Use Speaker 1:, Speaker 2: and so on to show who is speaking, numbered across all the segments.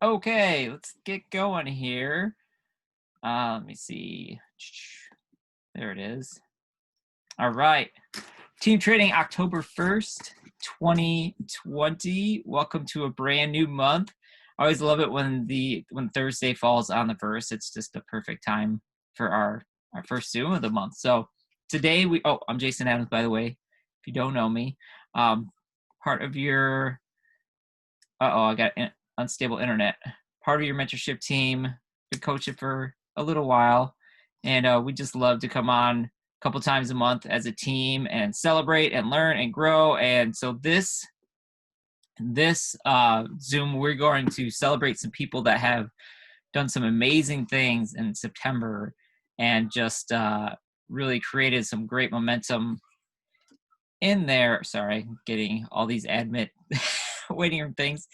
Speaker 1: Okay, let's get going here. Let me see. There it is. All right. Team Trading October 1st, 2020. Welcome to a brand new month. I always love it when Thursday falls on the first. It's just a perfect time for our first Zoom of the month. So today I'm Jason Adams, by the way, if you don't know me. Part of your I got unstable internet. Part of your mentorship team. Been coaching for a little while, and we just love to come on a couple times a month as a team and celebrate and learn and grow. And so this Zoom, we're going to celebrate some people that have done some amazing things in September and just really created some great momentum in there. Sorry, getting all these admit waiting room things,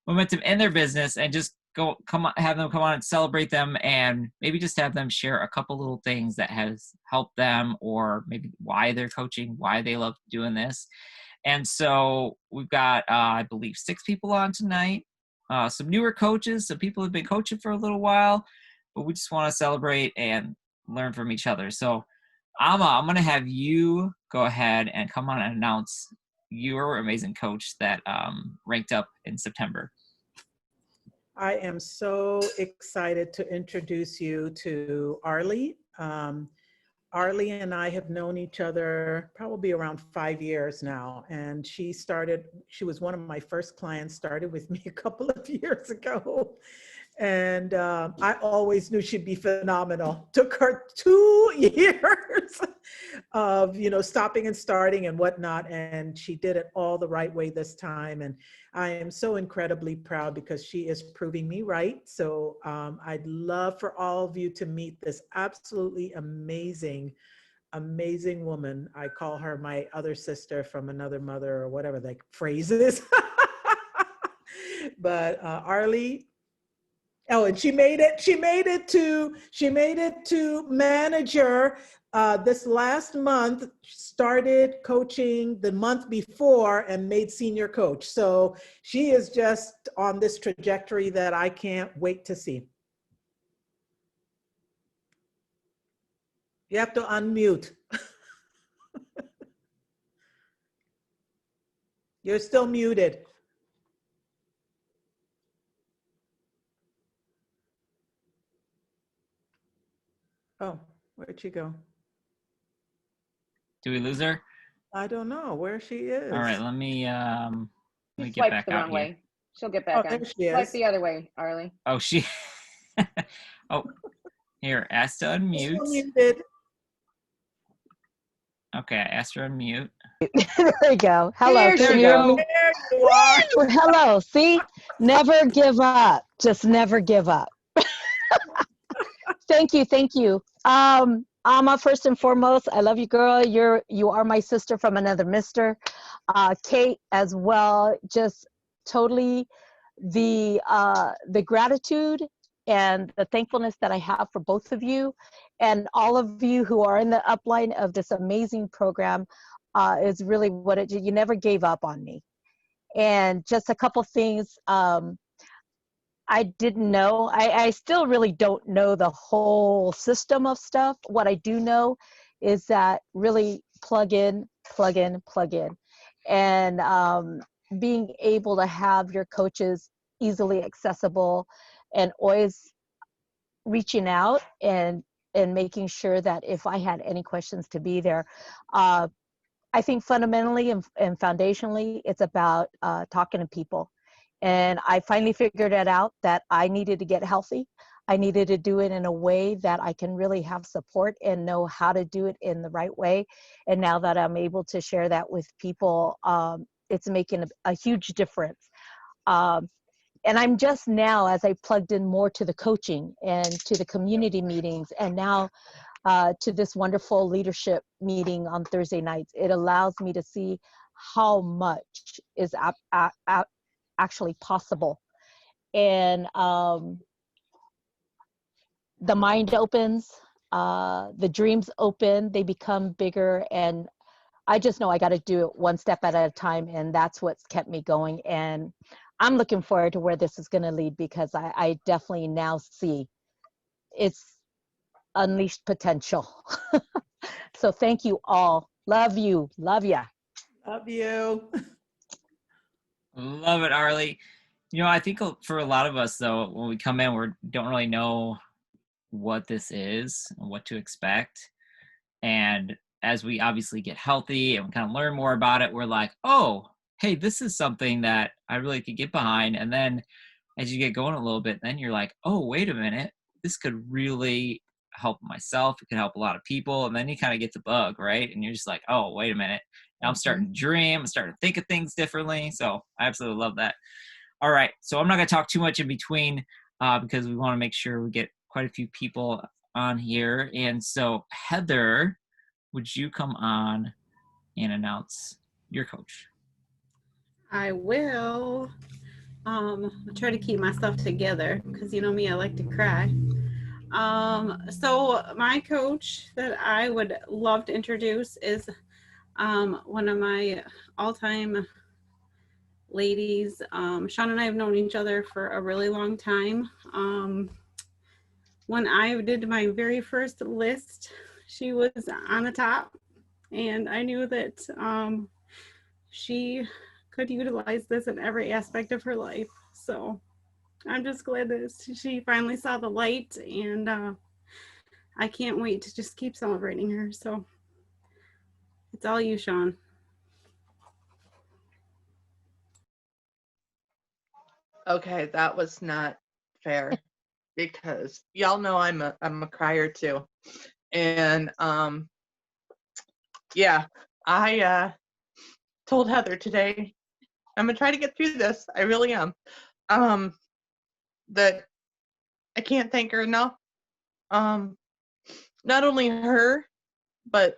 Speaker 1: momentum in their business, and just have them come on and celebrate them, and maybe just have them share a couple little things that has helped them, or maybe why they're coaching, why they love doing this. And so we've got I believe 6 people on tonight, some newer coaches, some people who've been coaching for a little while, but we just want to celebrate and learn from each other. So Ama, I'm going to have you go ahead and come on and announce your amazing coach that ranked up in September.
Speaker 2: I am so excited to introduce you to Arlie. Arlie and I have known each other probably around 5 years now, and she was one of my first clients, started with me a couple of years ago. And I always knew she'd be phenomenal. Took her 2 years of, stopping and starting and whatnot. And she did it all the right way this time. And I am so incredibly proud because she is proving me right. So I'd love for all of you to meet this absolutely amazing woman. I call her my other sister from another mother, or whatever the phrase is. But Arlie, oh, and she made it to manager this last month, started coaching the month before and made senior coach. So she is just on this trajectory that I can't wait to see. You have to unmute. You're still muted. Oh, where'd she go?
Speaker 1: Do we lose her?
Speaker 2: I don't know where she is.
Speaker 1: All right, let me
Speaker 3: get back the wrong way. She'll get back on.
Speaker 2: There she is.
Speaker 3: Swipe the other way, Arlie.
Speaker 1: Oh, she. Oh, here, ask to unmute.
Speaker 2: Muted.
Speaker 1: Okay, I asked her to unmute.
Speaker 4: There we go. Hello.
Speaker 3: There
Speaker 4: Can
Speaker 3: you
Speaker 4: you hear
Speaker 3: go.
Speaker 4: me?
Speaker 2: There you are.
Speaker 4: Hello. See? Never give up. Just never give up. Thank you. Thank you. Ama, first and foremost, I love you, girl. You are my sister from another mister. Kate as well. Just totally the gratitude and the thankfulness that I have for both of you and all of you who are in the upline of this amazing program is really what it did. You never gave up on me. And just a couple things I didn't know. I still really don't know the whole system of stuff. What I do know is that really plug in, plug in, plug in. And being able to have your coaches easily accessible and always reaching out and making sure that if I had any questions to be there. I think fundamentally and foundationally, it's about talking to people. And I finally figured it out that I needed to get healthy. I needed to do it in a way that I can really have support and know how to do it in the right way. And now that I'm able to share that with people, it's making a huge difference. And I'm just now, as I plugged in more to the coaching and to the community meetings, and now to this wonderful leadership meeting on Thursday nights, it allows me to see how much is actually possible. And the mind opens, the dreams open, they become bigger, and I just know I got to do it one step at a time, and that's what's kept me going. And I'm looking forward to where this is going to lead, because I definitely now see it's unleashed potential. So thank you all. Love you. Love ya.
Speaker 2: Love you.
Speaker 1: Love it, Arlie. I think for a lot of us, though, when we come in, we don't really know what this is and what to expect. And as we obviously get healthy and we kind of learn more about it, we're like, oh, hey, this is something that I really could get behind. And then as you get going a little bit, then you're like, oh, wait a minute, this could really help myself. It could help a lot of people. And then you kind of get the bug, right? And you're just like, oh, wait a minute. Now I'm starting to dream. I'm starting to think of things differently. So I absolutely love that. All right. So I'm not going to talk too much in between because we want to make sure we get quite a few people on here. And so Heather, would you come on and announce your coach?
Speaker 5: I will. I'll try to keep myself together because you know me, I like to cry. So my coach that I would love to introduce is one of my all-time ladies. Sean and I have known each other for a really long time. When I did my very first list, she was on the top, and I knew that she could utilize this in every aspect of her life. So I'm just glad that she finally saw the light, and I can't wait to just keep celebrating her. So it's all you, Sean.
Speaker 6: Okay, that was not fair because y'all know I'm a crier too. And yeah, I told Heather today, I'm gonna try to get through this. I really am. That I can't thank her enough. Not only her, but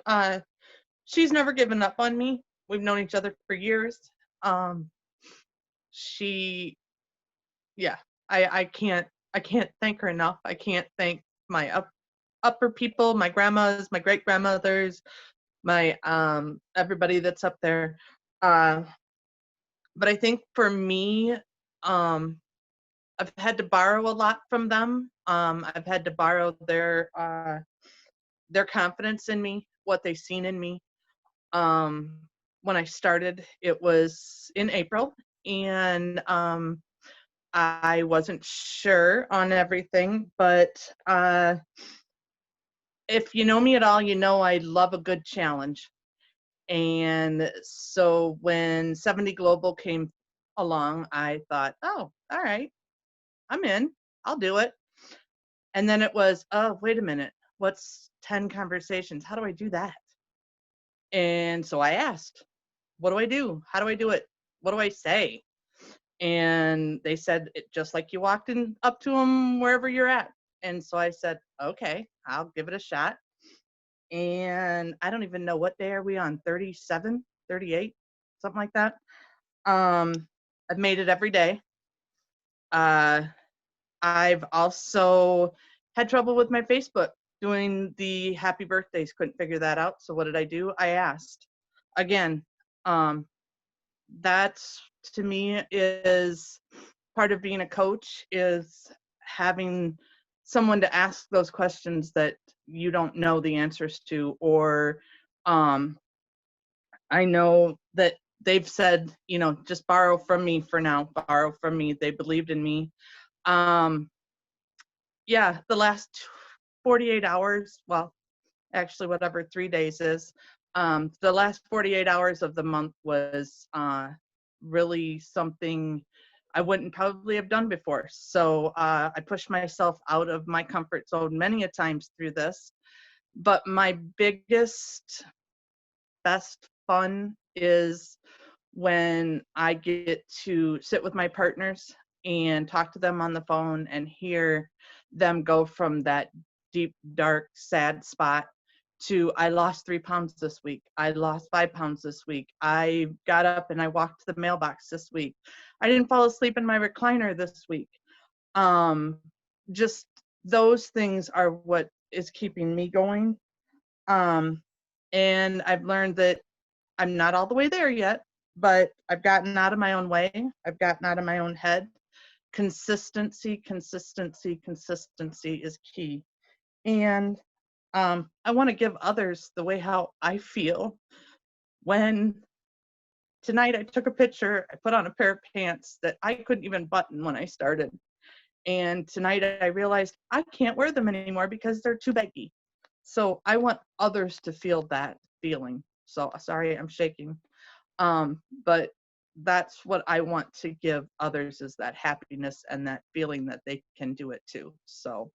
Speaker 6: she's never given up on me. We've known each other for years. I can't thank her enough. I can't thank my upper people, my grandmas, my great grandmothers, my everybody that's up there. But I think for me, I've had to borrow a lot from them. I've had to borrow their confidence in me, what they've seen in me. When I started, it was in April, and I wasn't sure on everything, but if you know me at all, you know I love a good challenge. And so when 70 Global came along, I thought, oh, all right, I'm in, I'll do it. And then it was, oh, wait a minute, what's 10 conversations? How do I do that? And so I asked, what do I do? How do I do it? What do I say? And they said, just like you walked in up to them wherever you're at. And so I said, okay, I'll give it a shot. And I don't even know what day are we on, 37, 38, something like that. I've made it every day. I've also had trouble with my Facebook doing the happy birthdays, couldn't figure that out. So what did I do? I asked. Again, that's, to me, is part of being a coach, is having someone to ask those questions that you don't know the answers to, or I know that they've said, just borrow from me for now, borrow from me. They believed in me. Yeah, the last 48 hours, well, actually whatever 3 days is, the last 48 hours of the month was really something I wouldn't probably have done before. So I pushed myself out of my comfort zone many a times through this. But my biggest, best fun is when I get to sit with my partners and talk to them on the phone and hear them go from that deep, dark, sad spot to, I lost 3 pounds this week. I lost 5 pounds this week. I got up and I walked to the mailbox this week. I didn't fall asleep in my recliner this week. Just those things are what is keeping me going. And I've learned that I'm not all the way there yet, but I've gotten out of my own way. I've gotten out of my own head. Consistency, consistency, consistency is key. And I want to give others the way how I feel. When tonight I took a picture, I put on a pair of pants that I couldn't even button when I started. And tonight I realized I can't wear them anymore because they're too baggy. So I want others to feel that feeling. So sorry, I'm shaking. But that's what I want to give others, is that happiness and that feeling that they can do it too. So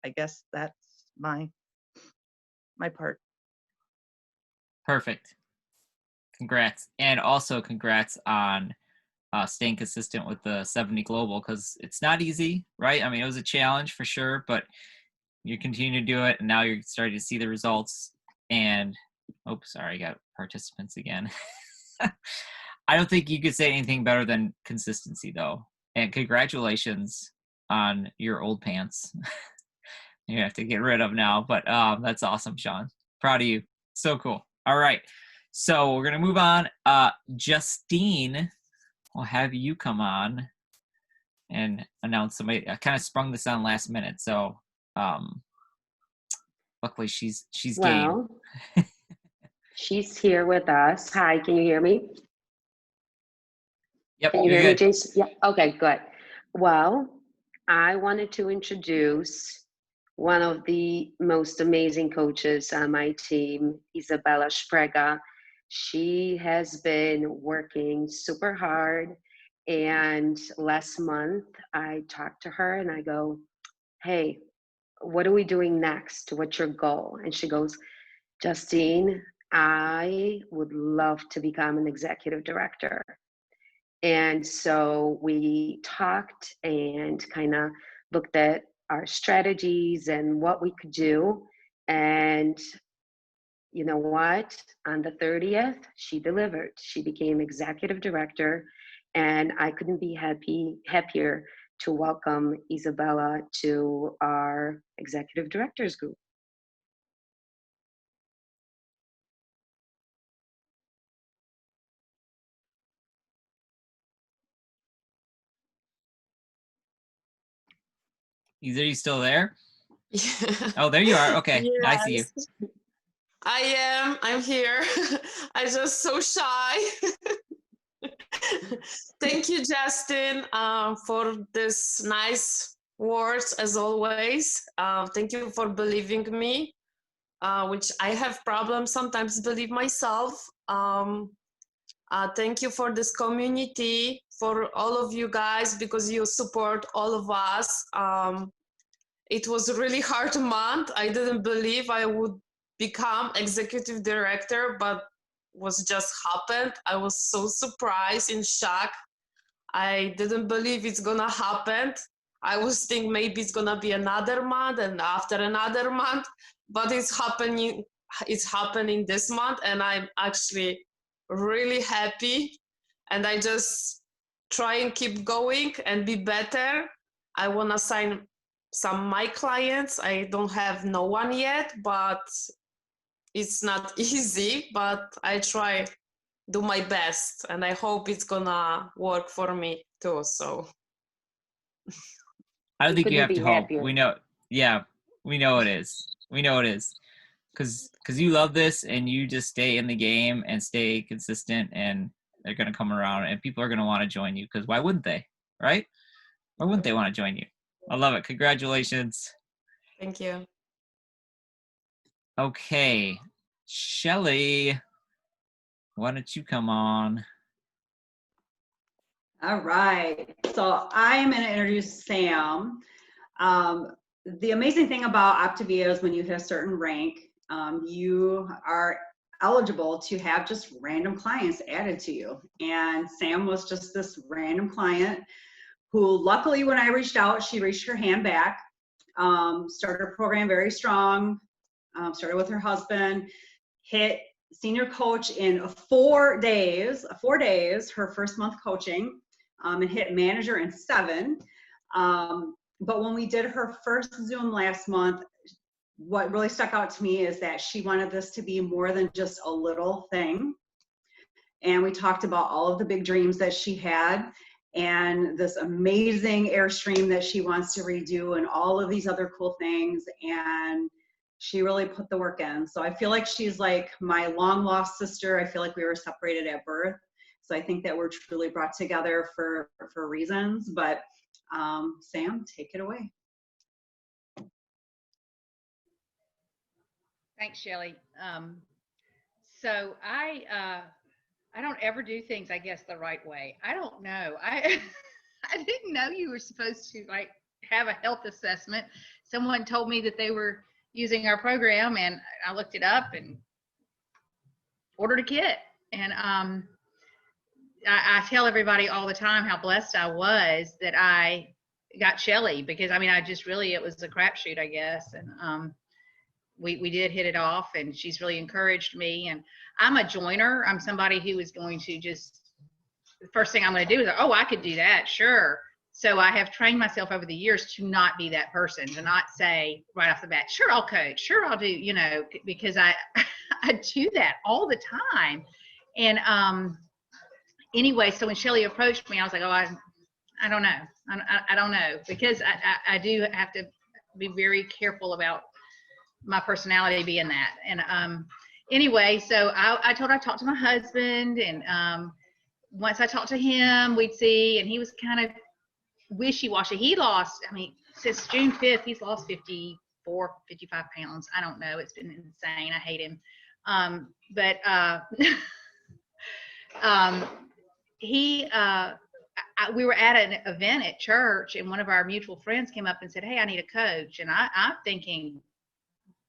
Speaker 6: I guess that's my part.
Speaker 1: Perfect. Congrats. And also congrats on staying consistent with the 70 Global, because it's not easy, right? I mean, it was a challenge for sure, but you continue to do it, and now you're starting to see the results. And, oh, sorry, I got participants again. I don't think you could say anything better than consistency, though. And congratulations on your old pants. You have to get rid of now, but that's awesome, Sean. Proud of you. So cool. All right. So we're going to move on. Justine, we'll have you come on and announce somebody. I kind of sprung this on last minute, so luckily she's game.
Speaker 7: Well, she's here with us. Hi, can you hear me?
Speaker 1: Yep,
Speaker 7: Can you
Speaker 1: you're
Speaker 7: hear me,
Speaker 1: good.
Speaker 7: Jason? Yeah, okay, good. Well, I wanted to introduce one of the most amazing coaches on my team, Isabella Sprega. She has been working super hard, and last month I talked to her and I go, hey, what are we doing next? What's your goal? And she goes, Justine, I would love to become an executive director. And so we talked and kind of looked at our strategies and what we could do. And you know what? On the 30th, she delivered. She became executive director, and I couldn't be happier to welcome Isabella to our executive directors group.
Speaker 1: Are you still there?
Speaker 8: Yeah.
Speaker 1: Oh, there you are. Okay, I see you.
Speaker 8: Yes, I am. I'm here. I'm just so shy. Thank you, Justin, for this nice words as always. Thank you for believing me, which I have problems sometimes believe myself. Thank you for this community, for all of you guys, because you support all of us. It was a really hard month. I didn't believe I would become executive director, but was just happened. I was so surprised, in shock. I didn't believe it's gonna happen. I was thinking maybe it's gonna be another month and after another month, but it's happening this month, and I'm actually really happy, and I just try and keep going and be better. I want to sign some my clients. I don't have no one yet, but it's not easy, but I try do my best, and I hope it's gonna work for me too. So
Speaker 1: I don't think you
Speaker 7: couldn't
Speaker 1: have
Speaker 7: be
Speaker 1: to hope.
Speaker 7: happier.
Speaker 1: We know. Yeah, we know it is. We know it is. Because you love this, and you just stay in the game and stay consistent, and they're going to come around, and people are going to want to join you, because why wouldn't they, right? Why wouldn't they want to join you? I love it. Congratulations.
Speaker 8: thank you.
Speaker 1: Okay. Shelly, why don't you come on?
Speaker 9: All right, so I'm going to introduce Sam. The amazing thing about Optavia is when you hit a certain rank, you are eligible to have just random clients added to you. And Sam was just this random client who, luckily, when I reached out, she reached her hand back, started her program very strong, started with her husband, hit senior coach in 4 days, her first month coaching, and hit manager in 7. But when we did her first Zoom last month, what really stuck out to me is that she wanted this to be more than just a little thing. And we talked about all of the big dreams that she had and this amazing Airstream that she wants to redo and all of these other cool things. And she really put the work in. So I feel like she's like my long lost sister. I feel like we were separated at birth. So I think that we're truly brought together for reasons. But Sam, take it away.
Speaker 10: Thanks, Shelly. So I don't ever do things, I guess, the right way. I don't know. I didn't know you were supposed to like have a health assessment. Someone told me that they were using our program, and I looked it up and ordered a kit. And I tell everybody all the time how blessed I was that I got Shelly, because I mean, I just really, it was a crapshoot, I guess. And we did hit it off, and she's really encouraged me. And I'm a joiner. I'm somebody who is going to just, the first thing I'm going to do is, oh, I could do that, sure. So I have trained myself over the years to not be that person, to not say right off the bat, sure, I'll coach, sure, I'll do, you know, because I do that all the time. And anyway, so when Shelly approached me, I was like, oh, I don't know. I don't know, because I do have to be very careful about my personality being that. And anyway, so I told her I talked to my husband, and once I talked to him, we'd see, and he was kind of wishy-washy. He lost, I mean, since June 5th, he's lost 54, 55 pounds. I don't know. It's been insane. I hate him. We were at an event at church, and one of our mutual friends came up and said, hey, I need a coach. And I'm thinking,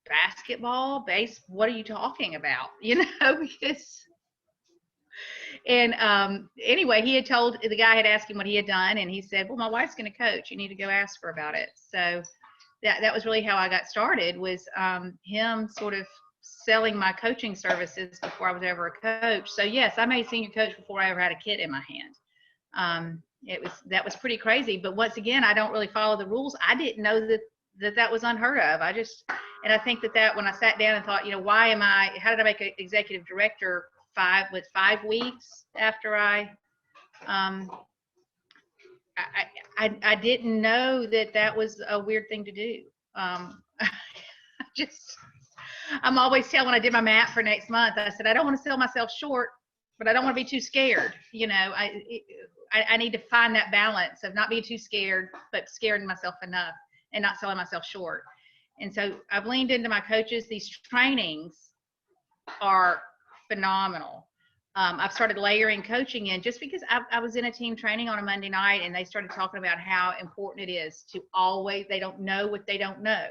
Speaker 10: basketball, base, what are you talking about? You know, because, and anyway, he had told, the guy had asked him what he had done, and he said, well, my wife's going to coach. You need to go ask her about it. So that was really how I got started, was him sort of selling my coaching services before I was ever a coach. So yes, I made senior coach before I ever had a kid in my hand. That was pretty crazy. But once again, I don't really follow the rules. I didn't know that was unheard of. And I think that when I sat down and thought, you know, how did I make an executive director 5 weeks after I didn't know that was a weird thing to do. I'm always telling, when I did my map for next month, I said, I don't want to sell myself short, but I don't want to be too scared. You know, I need to find that balance of not being too scared, but scaring myself enough and not selling myself short. And so I've leaned into my coaches. These trainings are phenomenal. I've started layering coaching in, just because I was in a team training on a Monday night, and they started talking about how important it is to always, they don't know what they don't know.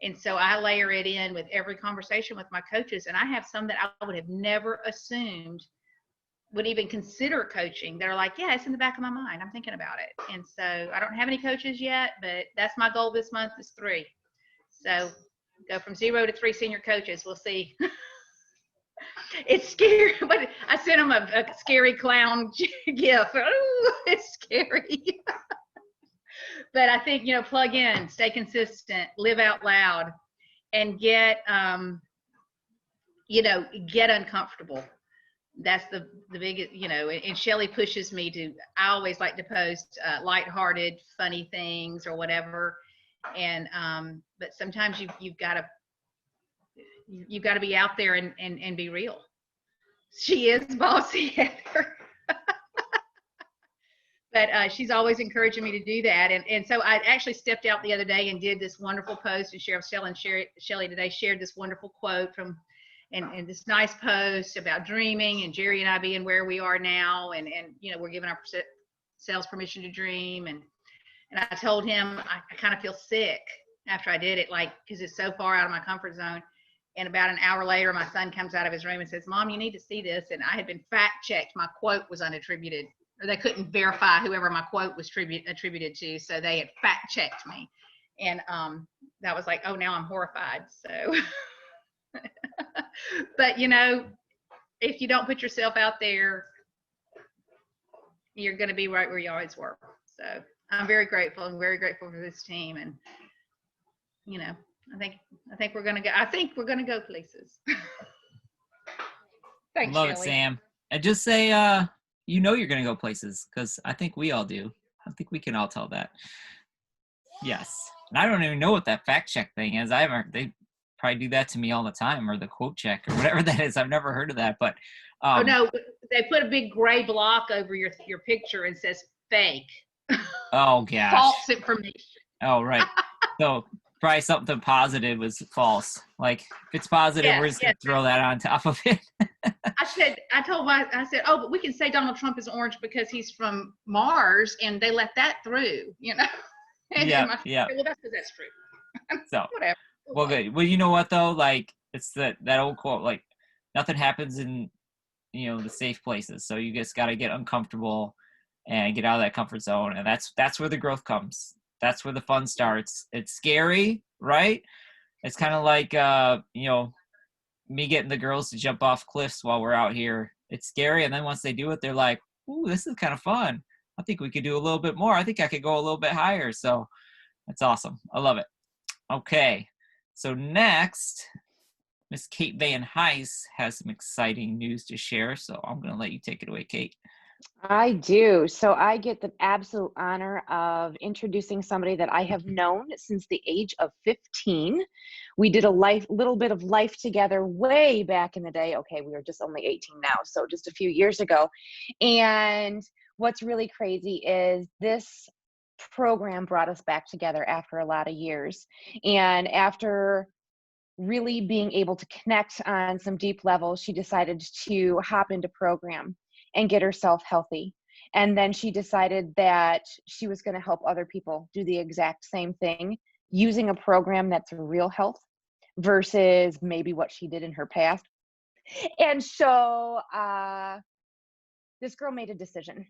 Speaker 10: And so I layer it in with every conversation with my coaches. And I have some that I would have never assumed would even consider coaching. They're like, yeah, it's in the back of my mind. I'm thinking about it. And so I don't have any coaches yet, but that's my goal this month, is 3. So go from 0 to 3 senior coaches. We'll see. It's scary, but I sent them a scary clown gif. Ooh, it's scary. But I think, you know, plug in, stay consistent, live out loud, and get uncomfortable. That's the biggest, you know, and Shelly pushes me to, I always like to post lighthearted, funny things or whatever. And, but sometimes you've got to be out there and be real. She is bossy, Heather. But she's always encouraging me to do that. And so I actually stepped out the other day and did this wonderful post, and Shelly today shared this wonderful quote from, and this nice post about dreaming, and Jerry and I being where we are now. And you know, we're giving ourselves permission to dream. And I told him I kind of feel sick after I did it, like, because it's so far out of my comfort zone. And about an hour later, my son comes out of his room and says, Mom, you need to see this. And I had been fact checked. My quote was unattributed, or they couldn't verify whoever my quote was attributed to. So they had fact checked me. And that was like, oh, now I'm horrified. So, but you know, if you don't put yourself out there, you're going to be right where you always were. So I'm very grateful, and very grateful for this team. And, you know, I think we're going to go places. Thanks,
Speaker 1: Love it,
Speaker 10: Shelly.
Speaker 1: Sam. And just say, you know you're going to go places, because I think we all do. I think we can all tell that. Yes. And I don't even know what that fact check thing is. They probably do that to me all the time, or the quote check or whatever that is. I've never heard of that, but.
Speaker 10: Oh no, they put a big gray block over your picture and says fake.
Speaker 1: Oh gosh.
Speaker 10: False information.
Speaker 1: Oh, right. So probably something positive was false. Like if it's positive, we're just going to throw that on top of it.
Speaker 10: I said, oh, but we can say Donald Trump is orange because he's from Mars, and they let that through, you know? And
Speaker 1: Yeah.
Speaker 10: Well, that's because that's true.
Speaker 1: So,
Speaker 10: whatever.
Speaker 1: Well, good. Well, you know what though? Like it's that old quote, like nothing happens in, the safe places. So you just got to get uncomfortable and get out of that comfort zone. And that's where the growth comes. That's where the fun starts. It's scary, right? It's kind of like, me getting the girls to jump off cliffs while we're out here. It's scary. And then once they do it, they're like, ooh, this is kind of fun. I think we could do a little bit more. I think I could go a little bit higher. So that's awesome. I love it. Okay. So next, Miss Kate Van Heis has some exciting news to share. So I'm going to let you take it away, Kate.
Speaker 3: I do. So I get the absolute honor of introducing somebody that I have known since the age of 15. We did a little bit of life together way back in the day. Okay, we are just only 18 now, so just a few years ago. And what's really crazy is this program brought us back together after a lot of years. And after really being able to connect on some deep levels, she decided to hop into program and get herself healthy. And then she decided that she was going to help other people do the exact same thing using a program that's real health versus maybe what she did in her past. And so this girl made a decision,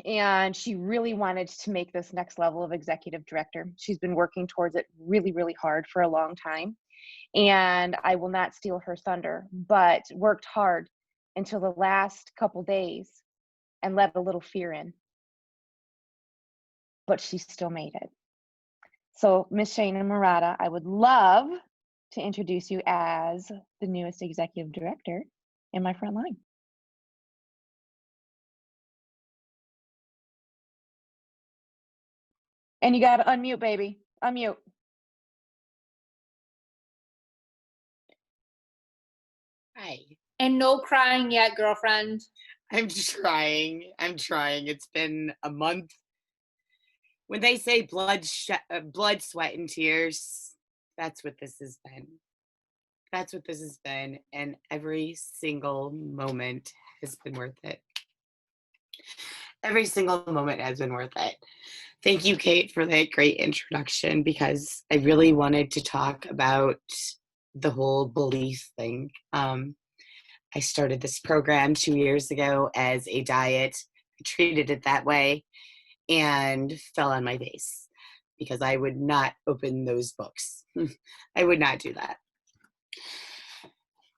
Speaker 3: and she really wanted to make this next level of executive director. She's been working towards it really, really hard for a long time. And I will not steal her thunder, but worked hard until the last couple days and let a little fear in. But she still made it. So Miss Shana Murata, I would love to introduce you as the newest executive director in my front line. And you got to unmute, baby. Unmute.
Speaker 11: Hi.
Speaker 12: And no crying yet, girlfriend.
Speaker 11: I'm trying. It's been a month. When they say blood, sweat, and tears, that's what this has been. And every single moment has been worth it. Every single moment has been worth it. Thank you, Kate, for that great introduction, because I really wanted to talk about the whole belief thing. I started this program 2 years ago as a diet. I treated it that way and fell on my face because I would not open those books. I would not do that.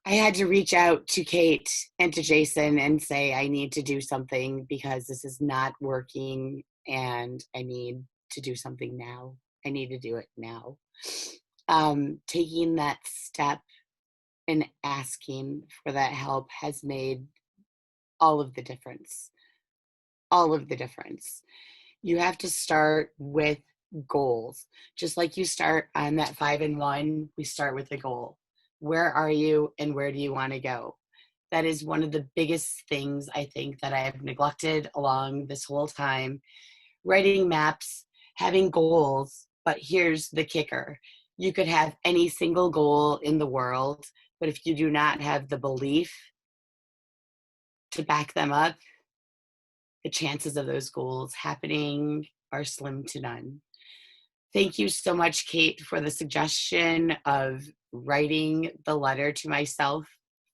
Speaker 11: I had to reach out to Kate and to Jason and say, I need to do something because this is not working and I need to do something now. I need to do it now. Taking that step and asking for that help has made all of the difference. All of the difference. You have to start with goals. Just like you start on that 5 and 1, we start with a goal. Where are you and where do you want to go? That is one of the biggest things I think that I have neglected along this whole time. Writing maps, having goals, but here's the kicker. You could have any single goal in the world, but if you do not have the belief to back them up, the chances of those goals happening are slim to none. Thank you so much, Kate, for the suggestion of writing the letter to myself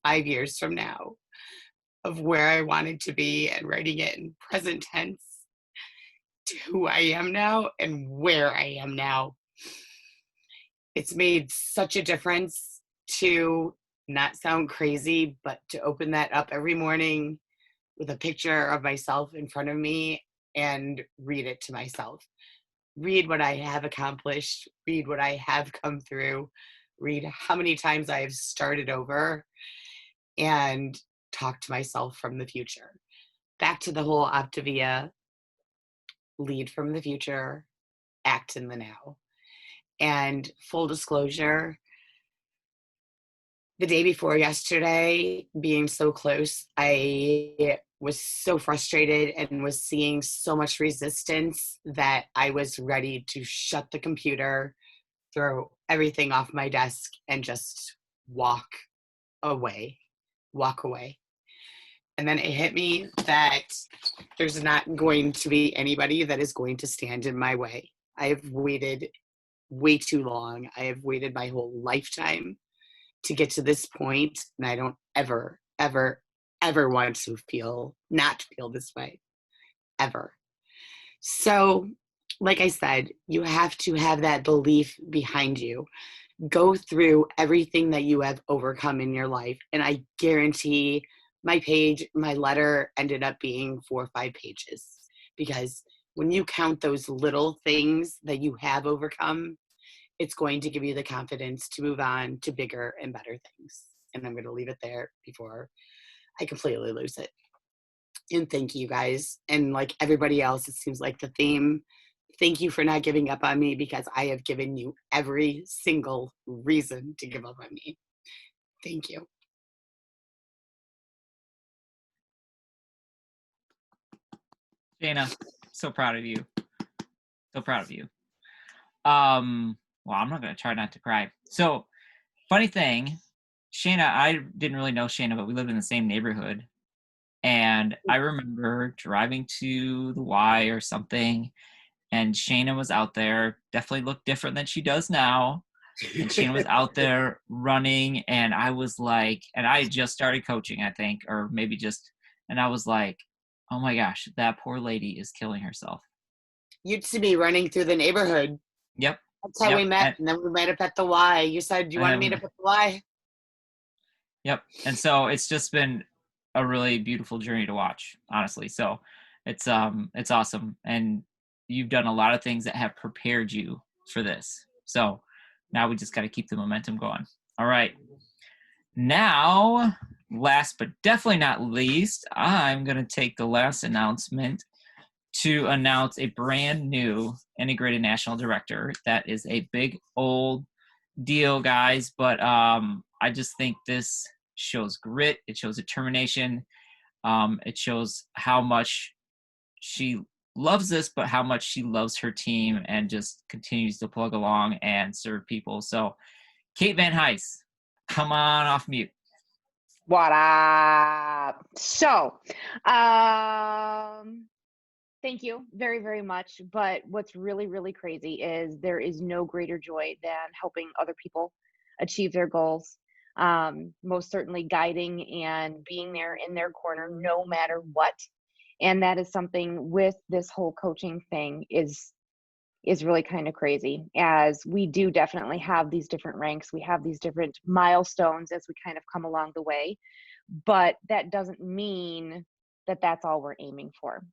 Speaker 11: 5 years from now of where I wanted to be and writing it in present tense to who I am now and where I am now. It's made such a difference to not sound crazy, but to open that up every morning with a picture of myself in front of me and read it to myself. Read what I have accomplished, read what I have come through, read how many times I have started over, and talk to myself from the future. Back to the whole Optavia, lead from the future, act in the now. And full disclosure, the day before yesterday, being so close, I was so frustrated and was seeing so much resistance that I was ready to shut the computer, throw everything off my desk, and just walk away. And then it hit me that there's not going to be anybody that is going to stand in my way. I have waited way too long. I have waited my whole lifetime to get to this point, and I don't ever, ever, ever want to not feel this way, ever. So, like I said, you have to have that belief behind you. Go through everything that you have overcome in your life, and I guarantee my letter ended up being 4 or 5 pages, because when you count those little things that you have overcome, it's going to give you the confidence to move on to bigger and better things. And I'm going to leave it there before I completely lose it. And thank you guys. And like everybody else, it seems like the theme, thank you for not giving up on me, because I have given you every single reason to give up on me. Thank you.
Speaker 1: Shayna, so proud of you. So proud of you. Well, I'm not going to try not to cry. So, funny thing, Shayna, I didn't really know Shayna, but we lived in the same neighborhood. And I remember driving to the Y or something, and Shayna was out there, definitely looked different than she does now. And Shayna was out there running, and I was like, and I had just started coaching, I think, or maybe just, and I was like, oh my gosh, that poor lady is killing herself.
Speaker 11: You'd see me running through the neighborhood.
Speaker 1: Yep.
Speaker 11: That's how we met. And then we met up at the Y. You said you wanted to meet up at the Y.
Speaker 1: Yep. And so it's just been a really beautiful journey to watch, honestly. So it's awesome. And you've done a lot of things that have prepared you for this. So now we just got to keep the momentum going. All right. Now, last but definitely not least, I'm going to take the last announcement to announce a brand new integrated national director. That is a big old deal, guys, but I just think this shows grit. It shows determination. It shows how much she loves this, but how much she loves her team and just continues to plug along and serve people. So Kate Van Heis, come on off mute.
Speaker 3: What up? So, thank you very, very much. But what's really, really crazy is there is no greater joy than helping other people achieve their goals. Most certainly guiding and being there in their corner no matter what. And that is something with this whole coaching thing is really kind of crazy, as we do definitely have these different ranks. We have these different milestones as we kind of come along the way, but that doesn't mean that that's all we're aiming for.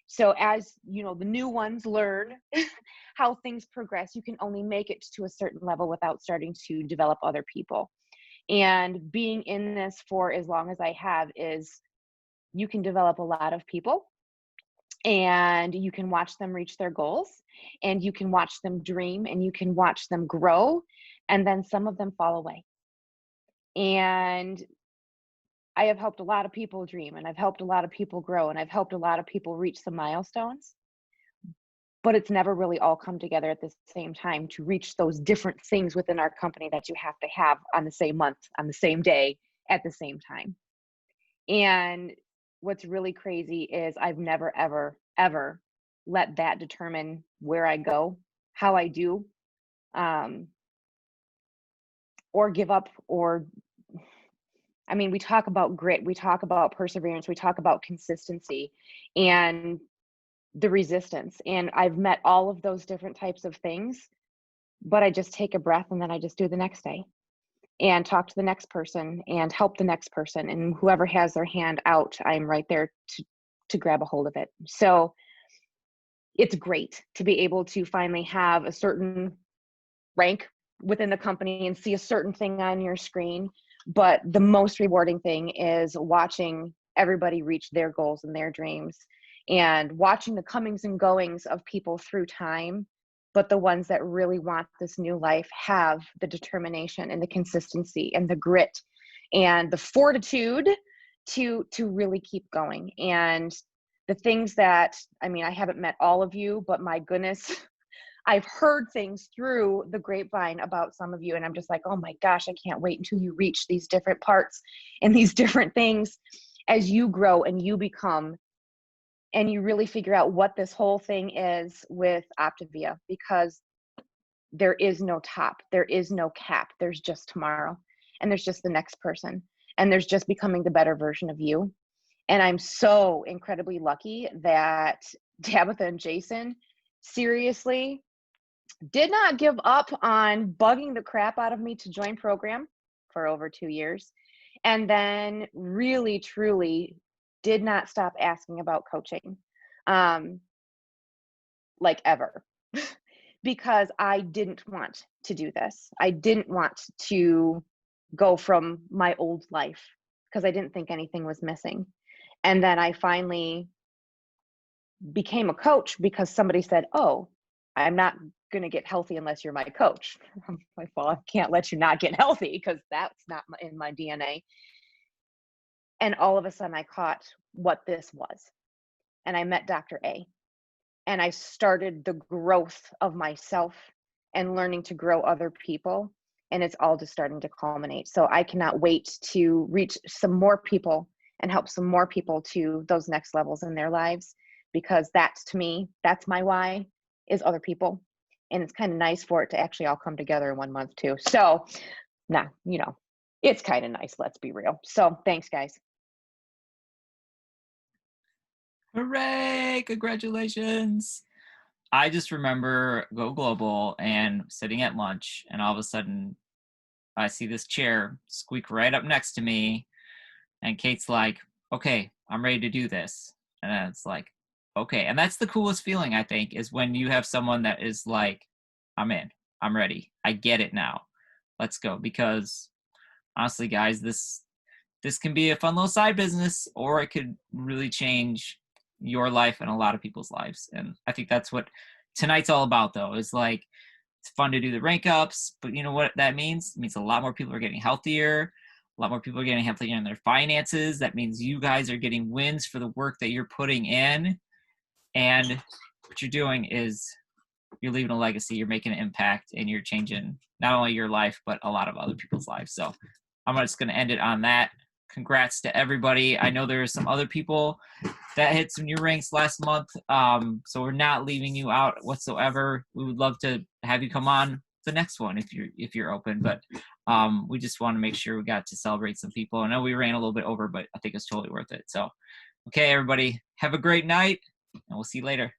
Speaker 3: So as you know, the new ones learn how things progress. You can only make it to a certain level without starting to develop other people. And being in this for as long as I have is you can develop a lot of people, and you can watch them reach their goals, and you can watch them dream, and you can watch them grow, and then some of them fall away. And I have helped a lot of people dream, and I've helped a lot of people grow, and I've helped a lot of people reach some milestones, but it's never really all come together at the same time to reach those different things within our company that you have to have on the same month, on the same day, at the same time. And what's really crazy is I've never, ever, ever let that determine where I go, how I do, or give up, or, I mean, we talk about grit, we talk about perseverance, we talk about consistency and the resistance. And I've met all of those different types of things, but I just take a breath and then I just do the next day and talk to the next person and help the next person, and whoever has their hand out, I'm right there to grab a hold of it. So it's great to be able to finally have a certain rank within the company and see a certain thing on your screen, But the most rewarding thing is watching everybody reach their goals and their dreams, and watching the comings and goings of people through time. But the ones that really want this new life have the determination and the consistency and the grit and the fortitude to really keep going. And the things that, I mean, I haven't met all of you, but my goodness, I've heard things through the grapevine about some of you, and I'm just like, oh my gosh, I can't wait until you reach these different parts and these different things as you grow and you become, and you really figure out what this whole thing is with Optavia, because there is no top, there is no cap, there's just tomorrow, and there's just the next person, and there's just becoming the better version of you. And I'm so incredibly lucky that Tabitha and Jason seriously did not give up on bugging the crap out of me to join program for over 2 years. And then really, truly did not stop asking about coaching, like ever, because I didn't want to do this. I didn't want to go from my old life because I didn't think anything was missing. And then I finally became a coach because somebody said, oh, I'm not going to get healthy unless you're my coach. I'm like, well, I can't let you not get healthy because that's not in my DNA. And all of a sudden I caught what this was. And I met Dr. A. And I started the growth of myself and learning to grow other people. And it's all just starting to culminate. So I cannot wait to reach some more people and help some more people to those next levels in their lives, because that's, to me, that's my why, is other people. And it's kind of nice for it to actually all come together in 1 month too. So nah, you know, it's kind of nice, let's be real. So thanks, guys.
Speaker 1: Hooray! Congratulations. I just remember Go Global and sitting at lunch, and all of a sudden I see this chair squeak right up next to me, and Kate's like, okay, I'm ready to do this. And then it's like, okay. And that's the coolest feeling, I think, is when you have someone that is like, I'm in, I'm ready, I get it now, let's go. Because honestly, guys, this can be a fun little side business, or it could really change your life and a lot of people's lives. And I think that's what tonight's all about, though, is like, it's fun to do the rank ups, but you know what that means? It means a lot more people are getting healthier. A lot more people are getting healthier in their finances. That means you guys are getting wins for the work that you're putting in. And what you're doing is you're leaving a legacy, you're making an impact, and you're changing not only your life, but a lot of other people's lives. So I'm just going to end it on that. Congrats to everybody. I know there are some other people that hit some new ranks last month. So we're not leaving you out whatsoever. We would love to have you come on the next one if you're open, but we just want to make sure we got to celebrate some people. I know we ran a little bit over, but I think it's totally worth it. So, okay, everybody, have a great night, and we'll see you later.